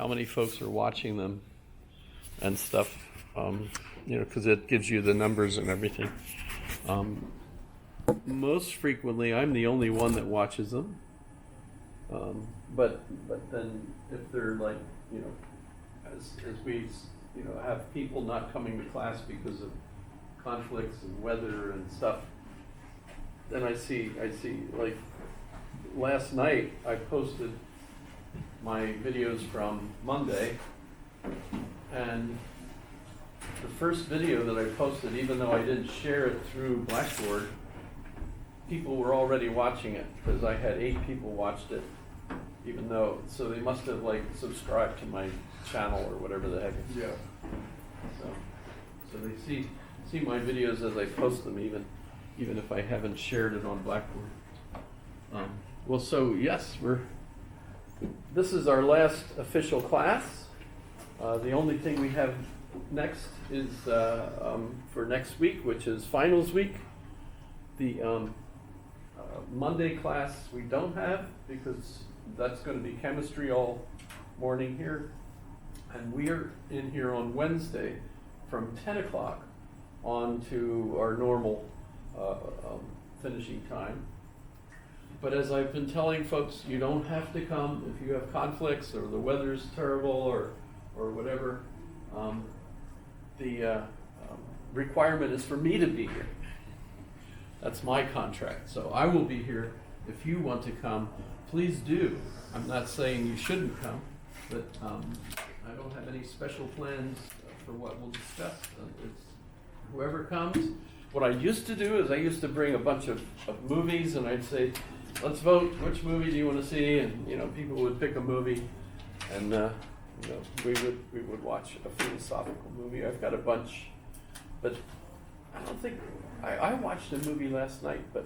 how many folks are watching them and stuff, because it gives you the numbers and everything. Most frequently, I'm the only one that watches them. But then if they're like, as we, have people not coming to class because of conflicts and weather and stuff, then I see like last night I posted my videos from Monday, and the first video that I posted, even though I didn't share it through Blackboard, people were already watching it because I had 8 people watched it, even though, so they must have like subscribed to my channel or whatever the heck. Yeah. So they see my videos as I post them, even if I haven't shared it on Blackboard. Well, so yes, this is our last official class. The only thing we have next is for next week, which is finals week. The Monday class we don't have because that's going to be chemistry all morning here. And we're in here on Wednesday from 10 o'clock on to our normal finishing time. But as I've been telling folks, you don't have to come if you have conflicts or the weather's terrible or whatever. The requirement is for me to be here. That's my contract. So I will be here. If you want to come, please do. I'm not saying you shouldn't come, but I don't have any special plans for what we'll discuss. It's whoever comes. What I used to do is I used to bring a bunch of movies, and I'd say, let's vote. Which movie do you want to see? And people would pick a movie, and we would watch a philosophical movie. I've got a bunch, but I don't think I watched a movie last night. But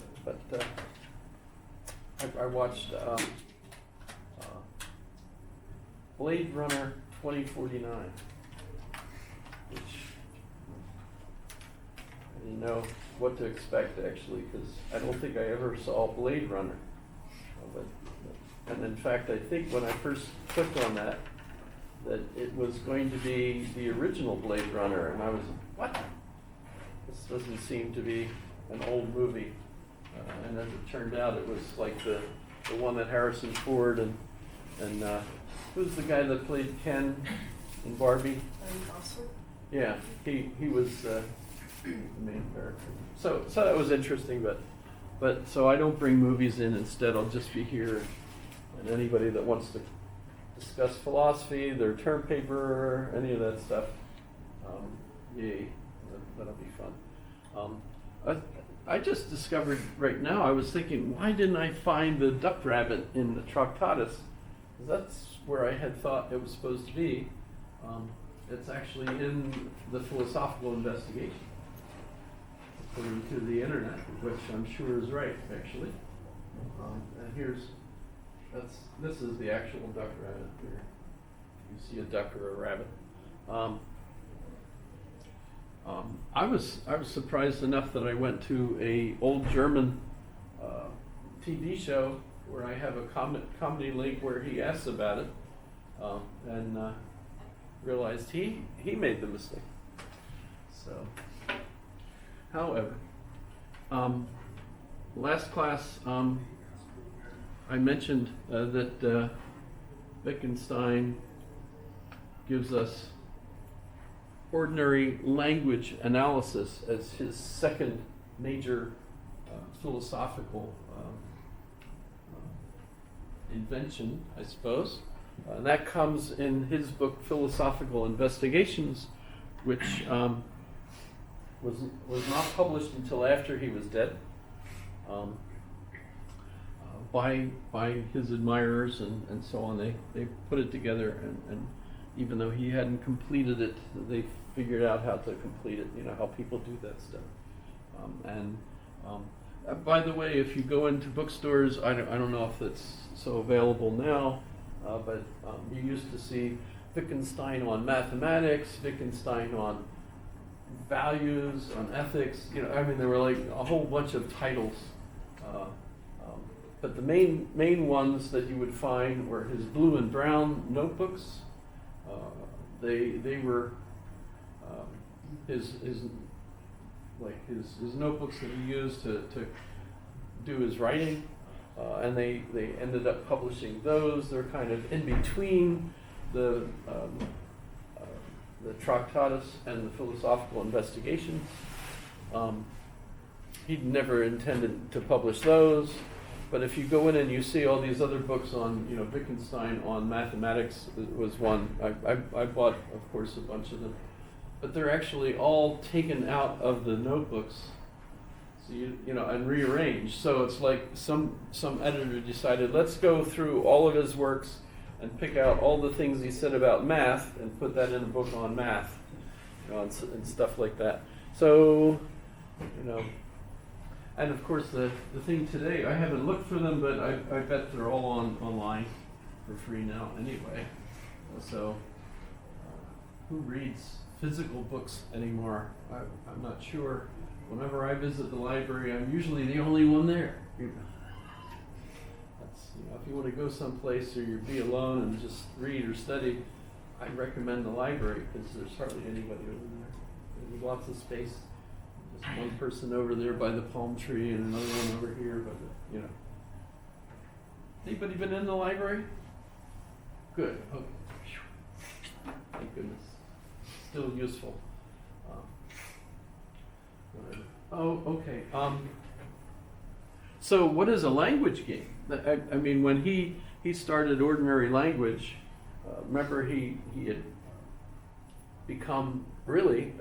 I watched Blade Runner 2049, which I didn't know what to expect actually, because I don't think I ever saw Blade Runner. And in fact, I think when I first clicked on that it was going to be the original Blade Runner, and I was, what? This doesn't seem to be an old movie. And as it turned out, it was like the one that Harrison Ford and who's the guy that played Ken in Barbie? Yeah, he was the main character. So that was interesting, but so I don't bring movies in. Instead, I'll just be here, and anybody that wants to discuss philosophy, their term paper, any of that stuff, yay, that'll be fun. I just discovered right now, I was thinking, why didn't I find the duck rabbit in the Tractatus? Because that's where I had thought it was supposed to be. It's actually in the Philosophical Investigation, according to the internet, which I'm sure is right, actually. And this is the actual duck rabbit here. You see a duck or a rabbit. I was surprised enough that I went to a old German TV show where I have a comedy link where he asks about it, and realized he made the mistake. So, however, last class I mentioned that Wittgenstein gives us ordinary language analysis as his second major philosophical invention, I suppose. And that comes in his book Philosophical Investigations, which was not published until after he was dead, by his admirers and so on. They put it together, and even though he hadn't completed it, they figured out how to complete it, how people do that stuff. By the way, if you go into bookstores, I don't know if it's so available now, but you used to see Wittgenstein on mathematics, Wittgenstein on values, on ethics. There were like a whole bunch of titles. But the main ones that you would find were his blue and brown notebooks, They were his notebooks that he used to do his writing, and they ended up publishing those. They're kind of in between the Tractatus and the Philosophical Investigations. He never intended to publish those, but if you go in and you see all these other books on, Wittgenstein on mathematics was one. I bought, of course, a bunch of them, but they're actually all taken out of the notebooks, so and rearranged. So it's like some editor decided, let's go through all of his works and pick out all the things he said about math and put that in a book on math, and stuff like that. So, and of course the thing today, I haven't looked for them, but I bet they're all online for free now anyway. So who reads physical books anymore? I'm not sure. Whenever I visit the library, I'm usually the only one there. That's, if you want to go someplace or you be alone and just read or study, I recommend the library because there's hardly anybody over there. There's lots of space. Just one person over there by the palm tree and another one over here, but Anybody been in the library? Good. Okay. Thank goodness. Still useful. Okay. So what is a language game? I mean, when he started Ordinary Language, remember he had become really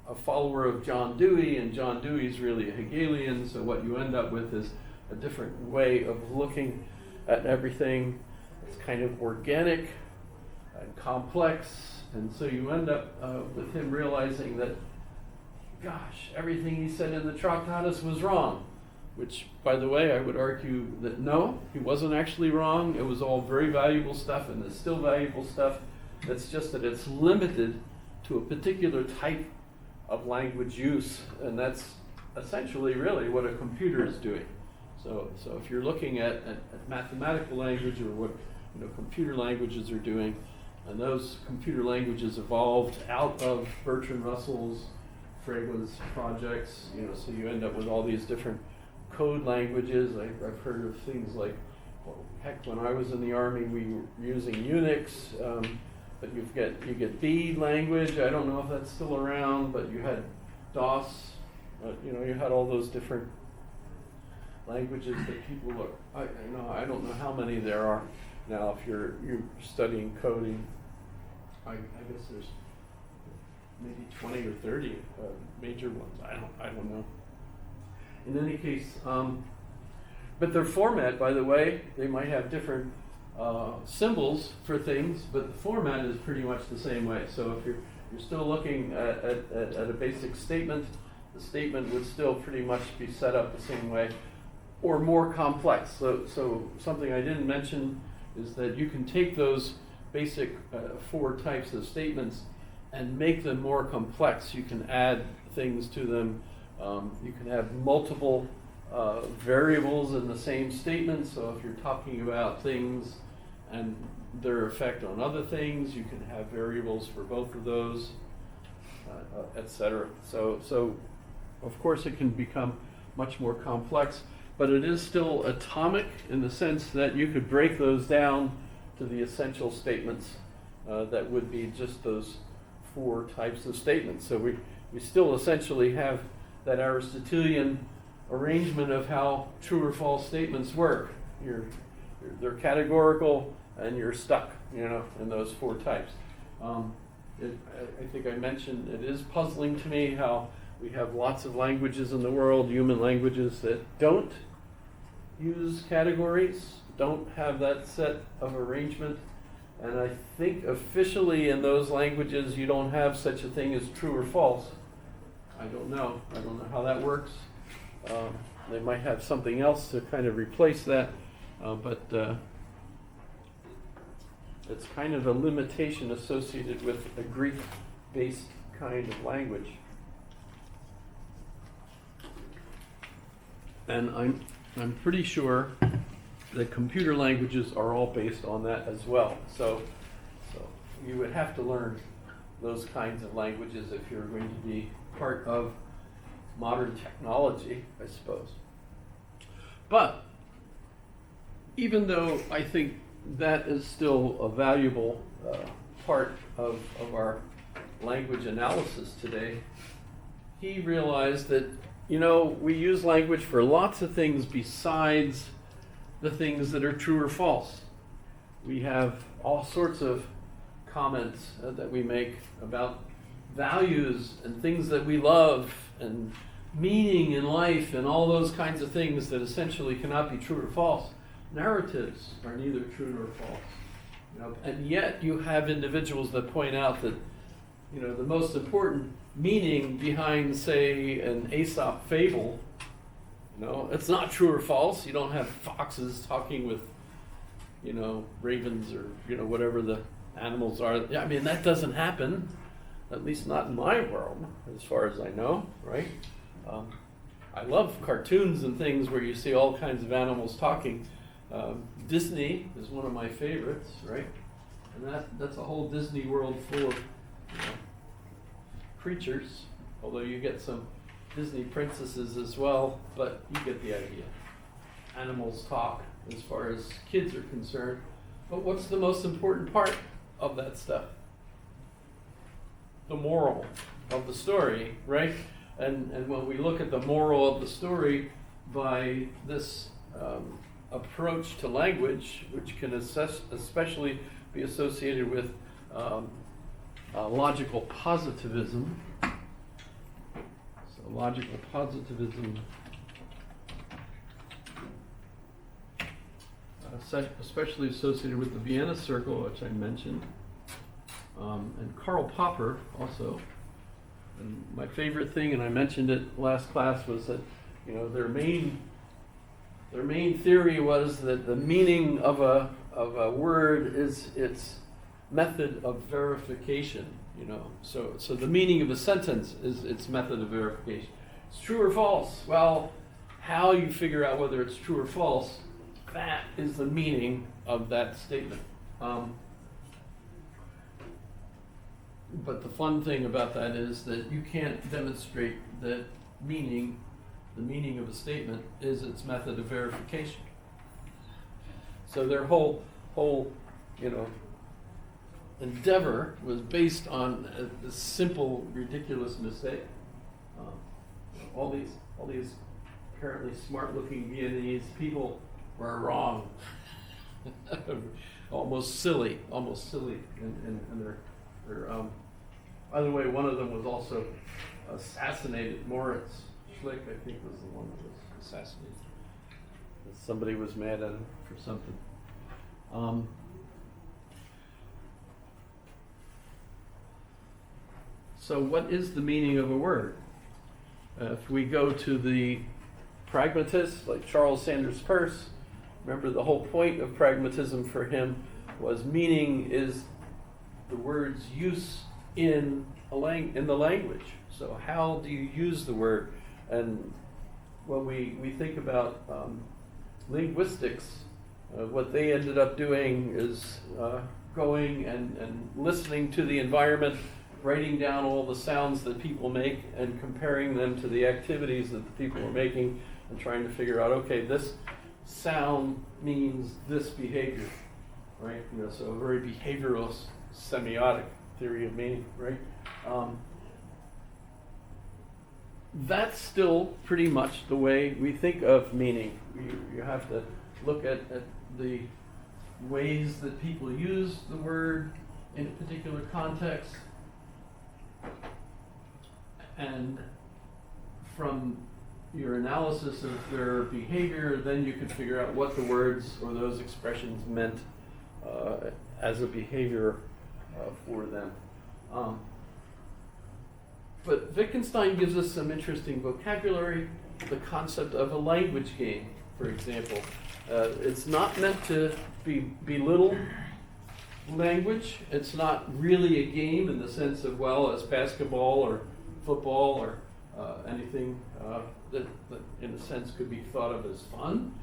a follower of John Dewey, and John Dewey's really a Hegelian, so what you end up with is a different way of looking at everything. It's kind of organic and complex, and so you end up with him realizing that, gosh, everything he said in the Tractatus was wrong, which, by the way, I would argue that no, he wasn't actually wrong. It was all very valuable stuff, and it's still valuable stuff. It's just that it's limited to a particular type of language use, and that's essentially really what a computer is doing. So if you're looking at mathematical language or what computer languages are doing, and those computer languages evolved out of Bertrand Russell's, Frege's projects, so you end up with all these different code languages. I've heard of things like, heck, when I was in the Army, we were using Unix, but you get B language. I don't know if that's still around, but you had DOS. You had all those different languages that people look. I don't know how many there are now. If you're studying coding, I guess there's maybe 20 or 30 major ones. I don't know. In any case, but their format, by the way, they might have different symbols for things, but the format is pretty much the same way. So if you're still looking at a basic statement, the statement would still pretty much be set up the same way, or more complex. So something I didn't mention is that you can take those basic 4 types of statements and make them more complex. You can add things to them. You can have multiple variables in the same statement. So if you're talking about things and their effect on other things, you can have variables for both of those, etc. So of course it can become much more complex, but it is still atomic in the sense that you could break those down to the essential statements that would be just those 4 types of statements. So we still essentially have that Aristotelian arrangement of how true or false statements work. They're categorical, and you're stuck, in those 4 types. I think I mentioned it is puzzling to me how we have lots of languages in the world, human languages, that don't use categories, don't have that set of arrangement. And I think officially in those languages you don't have such a thing as true or false. I don't know how that works. They might have something else to kind of replace that, but it's kind of a limitation associated with a Greek-based kind of language. And I'm pretty sure that computer languages are all based on that as well. So you would have to learn those kinds of languages if you're going to be part of modern technology, I suppose. But even though I think that is still a valuable part of our language analysis today, he realized that, we use language for lots of things besides the things that are true or false. We have all sorts of comments that we make about values and things that we love and meaning in life and all those kinds of things that essentially cannot be true or false. Narratives are neither true nor false. And yet you have individuals that point out that the most important meaning behind, say, an Aesop fable, it's not true or false. You don't have foxes talking with ravens or whatever the animals are. I mean, that doesn't happen, at least not in my world, as far as I know, right? I love cartoons and things where you see all kinds of animals talking. Disney is one of my favorites, right? And that's a whole Disney world full of creatures, although you get some Disney princesses as well, but you get the idea. Animals talk as far as kids are concerned, but what's the most important part of that stuff? The moral of the story, right? And when we look at the moral of the story by this approach to language, which can especially be associated with logical positivism. So logical positivism, especially associated with the Vienna Circle, which I mentioned, and Karl Popper also. And my favorite thing, and I mentioned it last class, was that their main theory was that the meaning of a word is its method of verification. So the meaning of a sentence is its method of verification. It's true or false. Well, how you figure out whether it's true or false, that is the meaning of that statement. But the fun thing about that is that you can't demonstrate that the meaning of a statement is its method of verification. So their whole endeavor was based on a simple, ridiculous mistake. All these apparently smart-looking Viennese people were wrong. almost silly, and they're by the way, one of them was also assassinated. Moritz Schlick, I think, was the one that was assassinated. Somebody was mad at him for something. So what is the meaning of a word? If we go to the pragmatists, like Charles Sanders Peirce, remember the whole point of pragmatism for him was meaning is the word's use in the language. So how do you use the word? And when we think about linguistics, what they ended up doing is going and listening to the environment, writing down all the sounds that people make and comparing them to the activities that the people are making and trying to figure out, okay, this sound means this behavior, right? So a very behavioral semiotic theory of meaning, right? That's still pretty much the way we think of meaning. You have to look at the ways that people use the word in a particular context, and from your analysis of their behavior, then you can figure out what the words or those expressions meant as a behavior for them. But Wittgenstein gives us some interesting vocabulary. The concept of a language game, for example. It's not meant to belittle language. It's not really a game in the sense of, well, as basketball or football or anything that in a sense could be thought of as fun.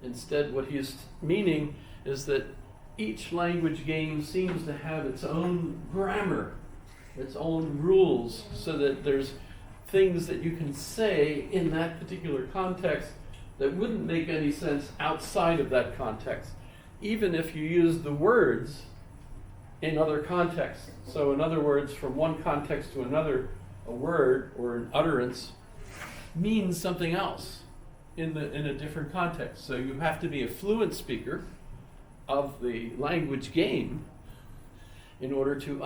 Instead, what he's meaning is that each language game seems to have its own grammar, its own rules, so that there's things that you can say in that particular context that wouldn't make any sense outside of that context, even if you use the words in other contexts. So in other words, from one context to another, a word or an utterance means something else in a different context. So you have to be a fluent speaker of the language game in order to